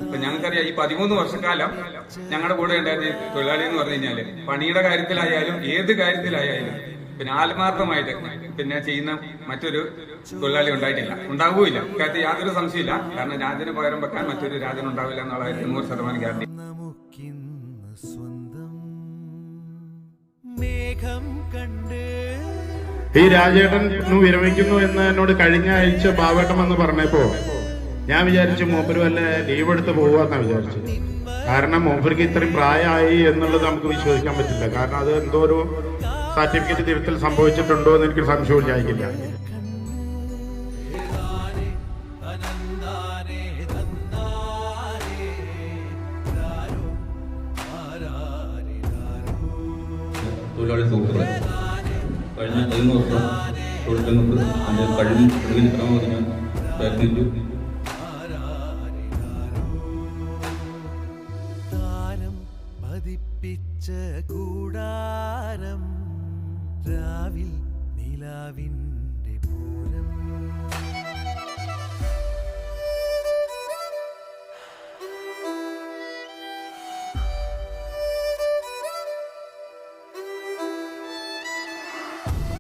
ഇപ്പൊ ഞങ്ങൾക്കറിയാം ഈ 13 വർഷക്കാലം ഞങ്ങളുടെ കൂടെ ഉണ്ടായിരുന്ന തൊഴിലാളി എന്ന് പറഞ്ഞു കഴിഞ്ഞാല് പണിയുടെ കാര്യത്തിലായാലും ഏത് കാര്യത്തിലായാലും പിന്നെ ആത്മാർത്ഥമായിട്ട് പിന്നെ ചെയ്യുന്ന മറ്റൊരു തൊഴിലാളി ഉണ്ടായിട്ടില്ല, ഉണ്ടാവുകയില്ല. ഇക്കാര്യത്തിൽ യാതൊരു സംശയമില്ല. കാരണം രാജന് പകരം വെക്കാൻ മറ്റൊരു രാജൻ ഉണ്ടാവില്ല എന്നുള്ള 100% ഗ്യാരണ്ടി. ഈ രാജേട്ടൻ വിരമിക്കുന്നു എന്ന് എന്നോട് കഴിഞ്ഞ ആഴ്ച ബാവേട്ടം എന്ന് പറഞ്ഞപ്പോ ഞാൻ വിചാരിച്ചു മൂപ്പര് വല്ല ലീവ് എടുത്ത് പോവാന്നാ വിചാരിച്ചു. കാരണം മൂപ്പർക്ക് ഇത്രയും പ്രായമായി എന്നുള്ളത് നമുക്ക് വിശ്വസിക്കാൻ പറ്റില്ല. കാരണം അത് എന്തോ ഒരു സർട്ടിഫിക്കറ്റ് തിരുത്തൽ സംഭവിച്ചിട്ടുണ്ടോ എന്ന് എനിക്ക് സംശയം വിചാരിക്കില്ല. തൊഴിലാളി സുഹൃത്തുക്കളെ, കഴിഞ്ഞ 13 വർഷം തൊഴിൽ രംഗത്ത് എൻ്റെ കഴിവിൽ പ്രതികരിക്കണമെന്ന് ഞാൻ പ്രയത്നിച്ചു. കൂടാരം രാവിൽ നിലാവിൻ്റെ പൂരം